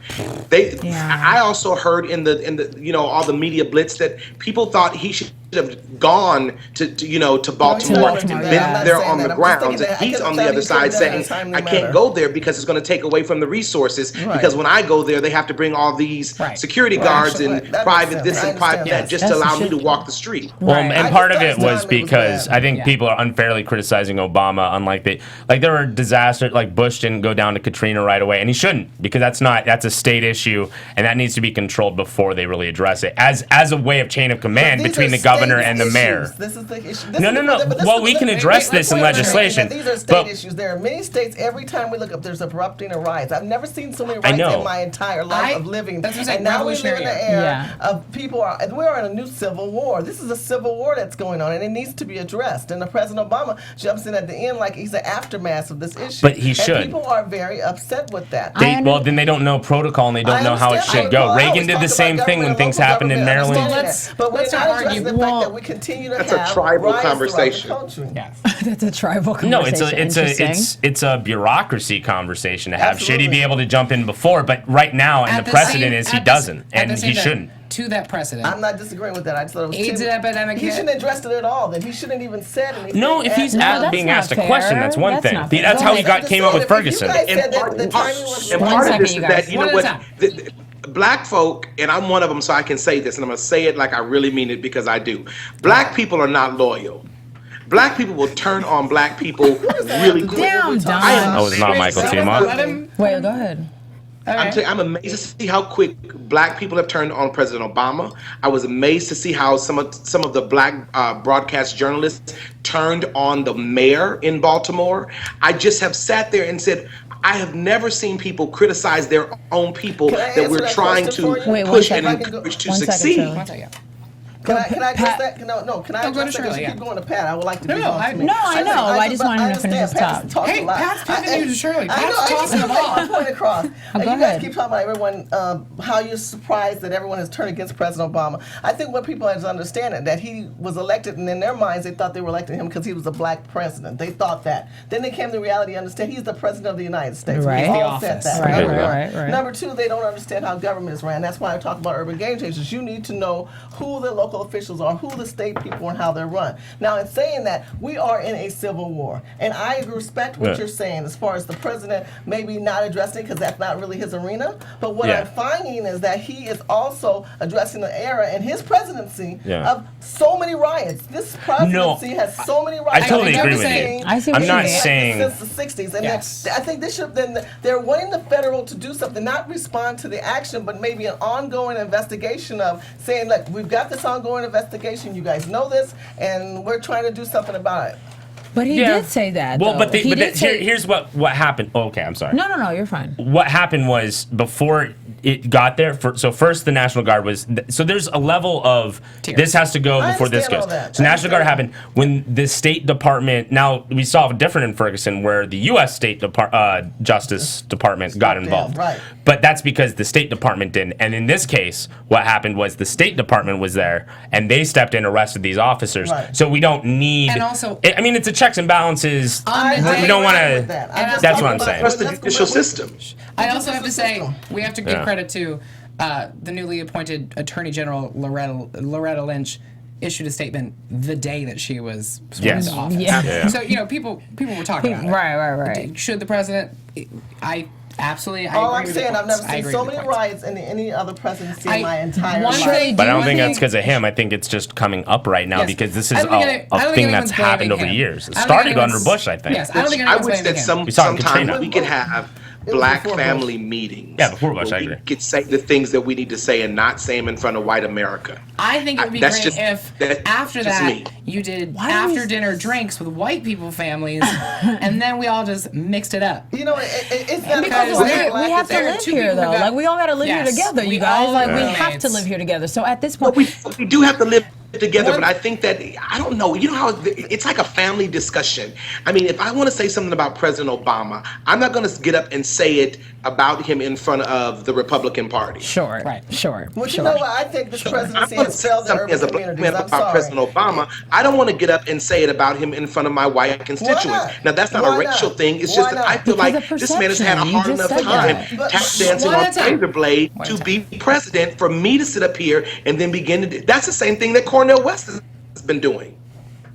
time. I also heard in the all the media blitz that people thought he should have gone to Baltimore and been there on the grounds. And he's on the other side saying, I can't go there because it's going to take away from the resources. Because when I go there, they have to bring all these security guards and private this and private that just to allow me to walk the street. Well, and part of it was because I think people are unfairly criticizing Obama, unlike there were disasters, like Bush didn't go down to Katrina right away, and he shouldn't, because that's a state issue, and that needs to be controlled before they really address it as a way of chain of command between the governor and the mayor. This is the issue. No. Well, we can address this in legislation. These are state issues. There are many states. Every time we look up, there's erupting or riots. I've never seen so many riots in my entire life of living. And now we live in an era of and we're in a new civil war. This is a civil war that's going on, and it needs to be addressed. And the President Obama jumps in at the end like he's the aftermath of this issue. But he should. And people are very upset with that. Then they don't know protocol and they don't know how it should go. Reagan did the same thing when things happened in Maryland. But we're not addressing the fact that we continue to have a tribal conversation. Yes. That's a tribal conversation. No, it's a bureaucracy conversation to have. Should he be able to jump in before? But right now, and the precedent is he doesn't, and he shouldn't. To that precedent. I'm not disagreeing with that. I just thought it was AIDS epidemic. He shouldn't have addressed it at all. Then he shouldn't even said anything. No, if he's being asked a question, that's one thing. That's how he came up with Ferguson. And part of this is that, you know what, black folk, and I'm one of them, so I can say this, and I'm going to say it like I really mean it because I do. Black people are not loyal. Black people will turn on black people really quick. Damn, Don. Oh, it's not Michael Teemant. Wait, go ahead. I'm amazed to see how quick black people have turned on President Obama. I was amazed to see how some of the black broadcast journalists turned on the mayor in Baltimore. I just have sat there and said, I have never seen people criticize their own people that we're trying to push and encourage to succeed. Can I address that? No, can I address that? Keep going to Pat. I would like to be on to me. No, I know. I just wanted him to finish his talk. Hey, Pat's pivoting you to Shirley. Pat's tossing the ball. I point across. Go you guys ahead. keep talking about everyone, how you're surprised that everyone has turned against President Obama. I think what people have to understand is that he was elected, and in their minds, they thought they were electing him because he was a black president. They thought that. Then they came to reality and understand he's the president of the United States. Right. We all said that. Right. Number two, they don't understand how government is ran. That's why I talk about urban game changers. You need to know who the local officials are, who the state people and how they're run. Now, in saying that, we are in a civil war, and I respect what you're saying as far as the president maybe not addressing because that's not really his arena. But what I'm finding is that he is also addressing the era in his presidency of so many riots. This presidency has so many riots. I totally agree with you. I'm not saying since the 60s, and I think this should. Then they're wanting the federal to do something, not respond to the action, but maybe an ongoing investigation of saying, look, we've got this ongoing investigation. You guys know this, and we're trying to do something about it. But he did say that. Well, but here's what happened. Oh, okay, I'm sorry. No, you're fine. What happened was before it got there. First the National Guard was. So there's a level of this has to go before this goes. So National Guard happened when the State Department. Now we saw different in Ferguson where the U.S. Justice Department got involved. Right. But that's because the State Department didn't. And in this case, what happened was the State Department was there and they stepped in, arrested these officers. Right. So we don't need. And also, I mean, it's a checks and balances. We don't want to. That's what I'm saying. That's the judicial system. I also have to say we have to give credit to the newly appointed Attorney General Loretta Lynch. Issued a statement the day that she was sworn into office. Yeah. So people were talking about it. Right. Should the president? I absolutely. All agree I'm saying, I've never seen so many points. riots in any other presidency in my entire life. But I don't think that's because of him. I think it's just coming up right now because this is a thing that's happened over years. It started under Bush, I think. Yes, I don't think I wish anyone's that blaming him. sometimes we could have black family meetings. Yeah, before Bush, I agree. We could say the things that we need to say and not say them in front of white America. I think it would be That's great just- if after that me. you did Why do after we- dinner drinks with white people families, and then we all just mixed it up. You know, it's not Because about there- we have to there are live two here, people who though. got- Like, we all got to live Yes, here together, we you guys. all Like, we are have to roommates. live here together. So at this But point, we do have to live together, but I think that, I don't know, you know how it's like a family discussion. I mean, if I want to say something about President Obama, I'm not going to get up and say it about him in front of the Republican Party. sure, Right. sure. Well, sure. you know what? I think this I'm presidency going to has say failed the something urban as a black communities. man I'm about sorry. President Obama. I don't want to get up and say it about him in front of my white constituents. not? Now, that's not Why a racial not? thing. It's Why just that not? I feel Because like of this man has had a perception. You hard just enough said time that. But- tap dancing One on at a time. razor blade One to at a be president for me to sit up here and then begin to do. That's the same thing that Cornel West has been doing.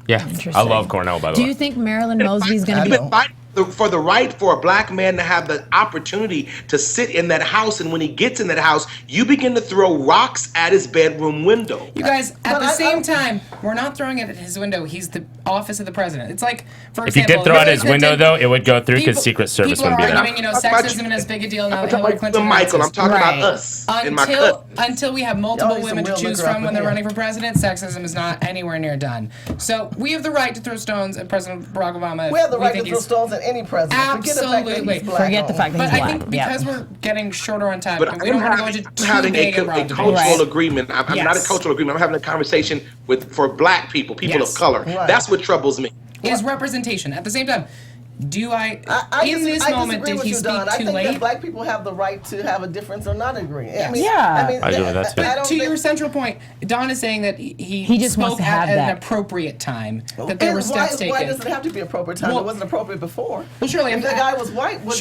Yeah, I Interesting. love Cornell, by the Do way. you think Marilyn Mosby's going to He's be? been fighting for the right for a black man to have the opportunity to sit in that house, and when he gets in that house, you begin to throw rocks at his bedroom window. You guys, at But the I- same time, we're not throwing it at his window. He's the office of the president. It's like, for If he example, did throw out his Hillary window, Clinton- though, it would go through because people- Secret Service people wouldn't be are there. arguing, you know, How about sexism you? is as big a deal now I'm that talking Hillary about Clinton. Michael. I'm talking Right. about us and my Until we have multiple Y'all need some women to real choose liquor up from in when they're here. running for president, sexism is not anywhere near done. So we have the right to throw stones at President Barack Obama. if We have the right to think throw he's- stones at any president. Forget the fact that Absolutely. he's black. Forget the fact that But he's I black. think because we're getting shorter on time, But and we don't want to go into I'm too having big a and broad cultural debates. agreement. I'm not a Yes. cultural agreement. I'm having a conversation for black people, people Yes. of color. Right. That's what troubles me. Is representation. At the same time, do I I in this I moment, disagree did with he you, speak Don. I too think that late? black people have the right to have a difference or not agree. I mean, Yeah. I mean, I agree with that, too. I don't To think- your central point, Don is saying that he just spoke wants to have at an that. appropriate time, that there And were steps why taken. does it have to be appropriate time? Well- it wasn't appropriate before. Well, Shirley, if the guy was white, would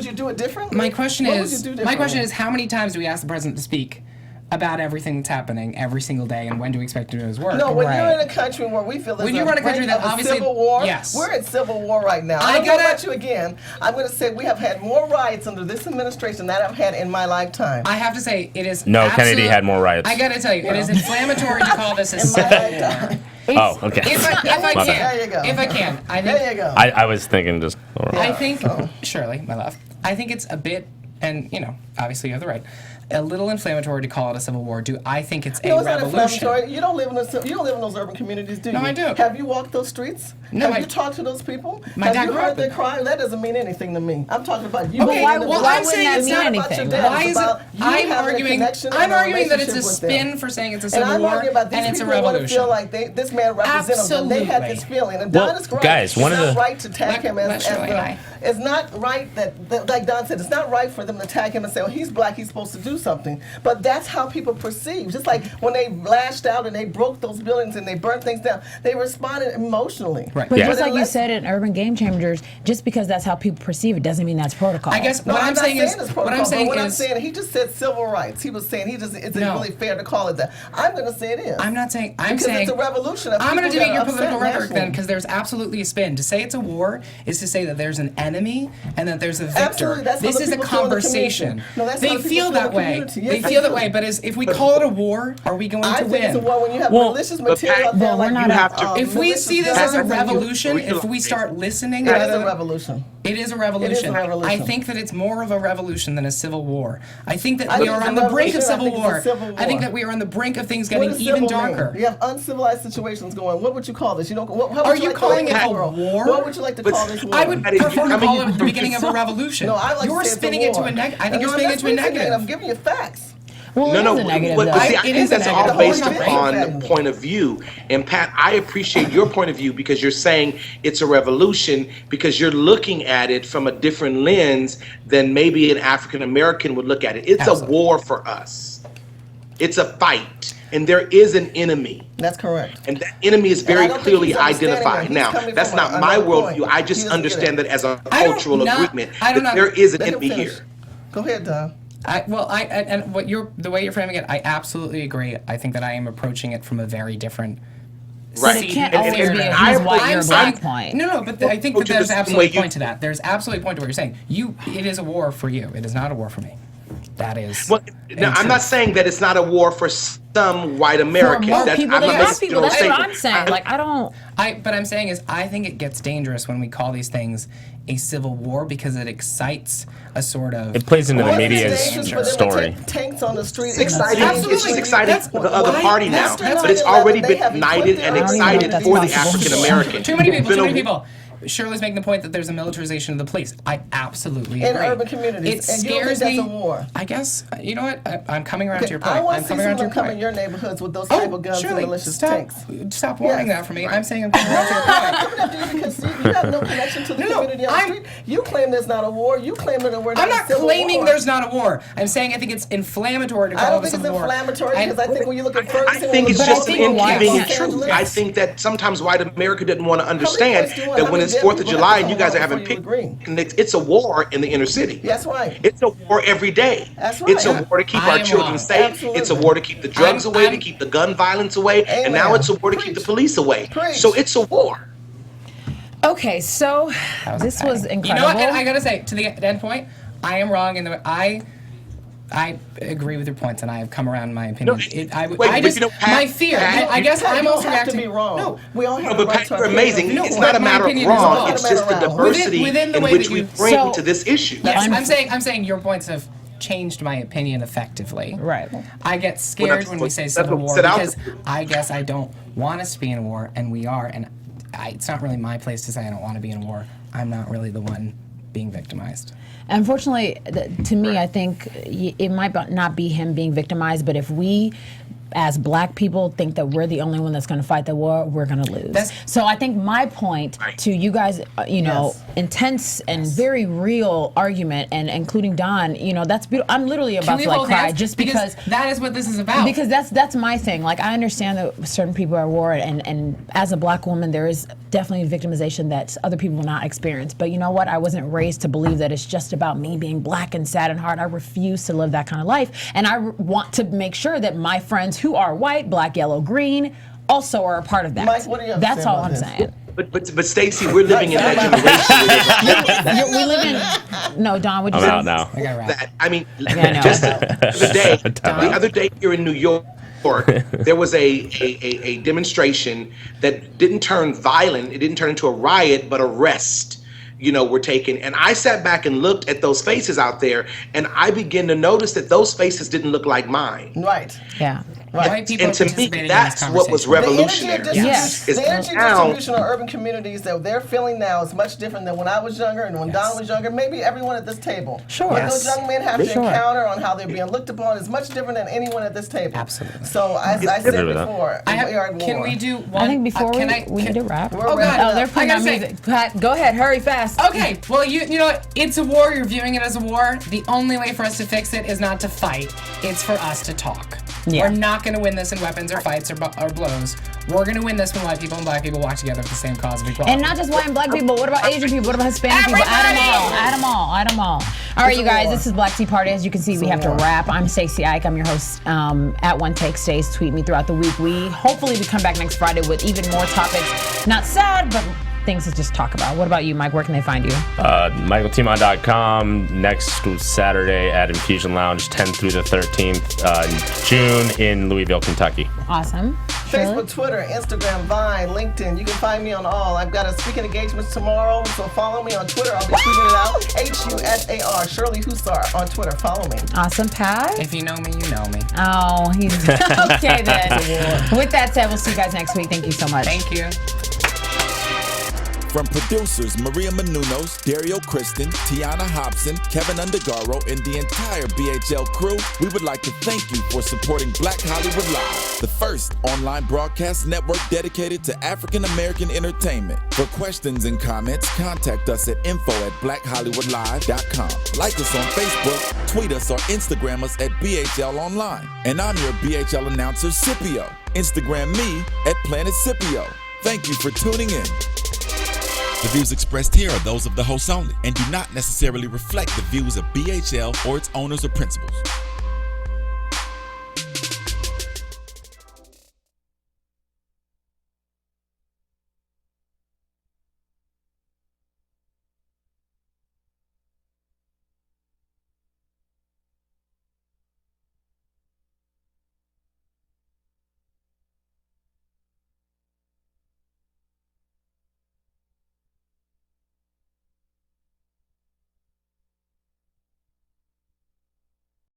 you do it differently? My question What would is, you do my question differently? is, how many times do we ask the president to speak about everything that's happening every single day, and when do we expect him to do his work? No, when Right. you're in a country where we feel there's When you run a country brink that of a obviously- civil war, yes. we're in civil war right now. I don't know about you again. I'm going to say we have had more riots under this administration than I've had in my lifetime. I have to say, it is No, Kennedy had more riots. I gotta tell you, it is inflammatory to call this a In my civil lifetime. war. Oh, okay. If I My can, bad. There you go. if I can, I There you think, go. I was thinking just. I think, Shirley, my love, I think it's a bit, and you know, obviously you have the right, a little inflammatory to call it a civil war. Do I think it's No, a it's not revolution? inflammatory. You don't live in those urban communities, do you? No, I do. Have you walked those streets? No, Have I- you talked to those people? My Have dad you grew heard up their in- crying? That doesn't mean anything to me. I'm talking about you. Okay, being in the well, village. I'm saying that it's mean not anything? about your Why dad. Why It's is it? about you I'm having a arguing. connection I'm and a arguing that it's a relationship with them. spin for saying it's a And civil I'm war, arguing about these and it's a people want to revolution. feel like this man represents them. They had this Absolutely. feeling. And Well, Don is correct. guys, one it's of not the- right to tag him as Shirley and I. it's not right that, like Don said, it's not right for them to tag him and say, well, he's black, he's supposed to do something. But that's how people perceive. Just like when they lashed out and they broke those buildings and they burnt things down, they responded emotionally. Right. But Yeah. just like you unless- said in Urban Game Changers, just because that's how people perceive it doesn't mean that's protocol. I guess No, what I'm not saying is, it's what I'm protocol, saying but what I'm is, saying, he just said civil rights. He was saying it's No. really fair to call it that. I'm going to say it is. I'm not saying. I'm Because saying it's a revolution of I'm going to people debate your that are political upset rhetoric then, nationally. because there's absolutely a spin. To say it's a war is to say that there's an enemy and that there's a victor. Absolutely, that's how This the is a people feel in the conversation. community. No, that's how They the people feel feel in that the way. community. Yes, They they feel that do. way. But if we call it a war, are we going I to think it's a win? war when you have Well, malicious but material out there. Well, we're like not you a- have, If we malicious see this as a patterns and you- revolution, if we start listening It to is a other, revolution. it is a revolution. revolution. I think that it's more of a revolution than a civil war. I think that I we think are it's on a the brink of revolution. I civil think it's a war. civil I think war. that we are on the brink of things What getting does even civil mean? darker. You have uncivilized situations going. What would you call this? You know, how Are would you like to calling call it this a world? war? What would you like to call this war? I would That is- prefer to I mean, call it the beginning of a revolution. No, I like You're to say spinning it's it a to a war. negative. I think No, you're spinning it that's to a what I'm saying. negative. I'm giving you facts. Well, it No, is a negative, but though. see, I It think is a that's all negative. based Hold on, upon Brandon. the point of view. And Pat, I appreciate your point of view because you're saying it's a revolution because you're looking at it from a different lens than maybe an African American would look at it. It's Absolutely. a war for us. It's a fight, and there is an enemy. That's correct. And that enemy is very I don't think clearly he's understanding identified. that. He's Now, coming that's from not a- my another worldview. point. I He just doesn't understand get that as a I don't cultural not- agreement. I don't that know. there is an Let him enemy finish. here. Go ahead, Don. And what the way you're framing it, I absolutely agree. I think that I am approaching it from a very different. Right. But it can't And- always and- be a and I he's white, approach- you're I'm black saying, point. no, but I think that approach it there's the same absolutely way you- point to that. There's absolutely point to what you're saying. It is a war for you. It is not a war for me. That is. Well, now, I'm not saying that it's not a war for some white Americans. For more people I'm than not black making people. no That's what statement. I'm saying. Like, I don't. But I'm saying is, I think it gets dangerous when we call these things a civil war because it excites a sort of. It plays into the Well, media's it's dangerous for them to story. take tanks on the street. It's exciting. Absolutely. It's just exciting That's- for the other why- party now, that's but it's already been united and I don't even know if excited that's for the possible. African American. Too many people. Shirley's making the point that there's a militarization of the police. I absolutely In agree. urban communities. It And you don't scares think me. that's a war? I guess, you know what? I'm coming around to your point. I want I'm to see coming some around of to them your come in point. your neighborhoods with those type of guns Shirley, and malicious stop, tanks. stop warning Yes. that for me. I'm saying I'm coming around to your point. Coming after you because you have no connection to the No, community on the street. You claim there's not a war. You claim that we're not I'm not a civil claiming war. there's not a war. I'm saying I think it's inflammatory to I call don't it a think it's civil war. inflammatory because I think when you look at Ferguson, I think it's But I just an think why inconvenient can't- truth. I think that sometimes white America didn't want to understand points do you want? that How when many it's dead 4th of people July have and to you guys are come having out before you picnics, it's a war in the inner city. That's right. It's a war every day. That's It's a right. war to keep I our am children wrong. safe. Absolutely. It's a war to keep the drugs away, to keep the gun violence away, and now Amen. it's a war to keep the Preach. police away. Preach. So it's a war. Okay, so this was You incredible. know what? And I gotta say, to the end point, I am wrong in the I agree with your points, and I have come around in my opinion. No, I but just you know, Pat- my fear. Pat, I guess I'm You also don't have reacting. to be wrong. No, We all have No, the but right Pat, to you're opinion. amazing. No, It's my not a matter of opinion is wrong. wrong. It's just the Within- diversity within the in way which that we you- bring So- to this issue. Yes, I'm saying your points have changed my opinion effectively. Right. I get scared that's when we what- say that's civil what war set out because to- I guess I don't want us to be in a war, and we are. And it's not really my place to say I don't want to be in a war. I'm not really the one being victimized. Unfortunately, to me, I think it might not be him being victimized, but if we, as black people, think that we're the only one that's going to fight the war, we're going to lose. So I think my point to you guys, intense and very real argument, and including Don, that's beautiful. I'm literally about to hold cry hands? just because that is what this is about. Because that's my thing. Like, I understand that certain people are at war, and as a black woman, there is definitely victimization that other people will not experience. But you know what? I wasn't raised to believe that it's just about me being black and sad and hard. I refuse to live that kind of life, and I want to make sure that my friends who are white, black, yellow, green, also are a part of that. Mike, what do you have to That's say all about I'm this? saying. But Stacy, we're living in that generation. We live in. No, Don, would you I'm say? out now. I got right. That I mean, I know. just the other day here in New York, there was a demonstration that didn't turn violent. It didn't turn into a riot, but arrest. Were taken. And I sat back and looked at those faces out there, and I began to notice that those faces didn't look like mine. Right. Yeah. White people And to me, participating in that's this what was conversation. revolutionary. Yes. Is The energy now, distribution of urban communities that they're feeling now is much different than when I was younger and when Don was younger. Maybe everyone at this table. Sure. What Yes. those young men have to Sure. encounter on how they're being looked upon is much different than anyone at this table. Absolutely. So I said Agree with that. before, we are at war. Can we do one? I think before can we need to wrap. We're Oh, wrapping God. Oh, up. they're playing I our gotta say- music. Pat, go ahead, hurry fast. Okay, well, you know what? It's a war. You're viewing it as a war. The only way for us to fix it is not to fight. It's for us to talk. Yeah. We're not going to win this in weapons or fights or blows. We're going to win this when white people and black people walk together for the same cause of equality. And not just white and black people. What about Asian people? What about Hispanic people? Everybody! Add them all. All right, you guys, this is Black Tea Party. As you can see, we have to wrap. I'm Stacy Ike. I'm your host at One Take Stays. Tweet me throughout the week. Hopefully we come back next Friday with even more topics. Not sad, but things to just talk about. What about you, Mike? Where can they find you? Teemant.com next Saturday at Infusion Lounge, 10th through the 13th June in Louisville, Kentucky. Awesome. Shirley? Facebook, Twitter, Instagram, Vine, LinkedIn. You can find me on all. I've got a speaking engagement tomorrow, so follow me on Twitter. I'll be tweeting it out. Husar, Shirley Husar on Twitter. Follow me. Awesome, Pat. if you know me, you know me. Oh, he's okay then. With that said, we'll see you guys next week. Thank you so much. Thank you. From producers Maria Menounos, Dario Kristen, Tiana Hobson, Kevin Undergaro, and the entire BHL crew, we would like to thank you for supporting Black Hollywood Live, the first online broadcast network dedicated to African American entertainment. For questions and comments, contact us at info@blackhollywoodlive.com. Like us on Facebook, tweet us, or Instagram us at BHL Online. And I'm your BHL announcer, Scipio. Instagram me at Planet Scipio. Thank you for tuning in. The views expressed here are those of the hosts only and do not necessarily reflect the views of BHL or its owners or principals.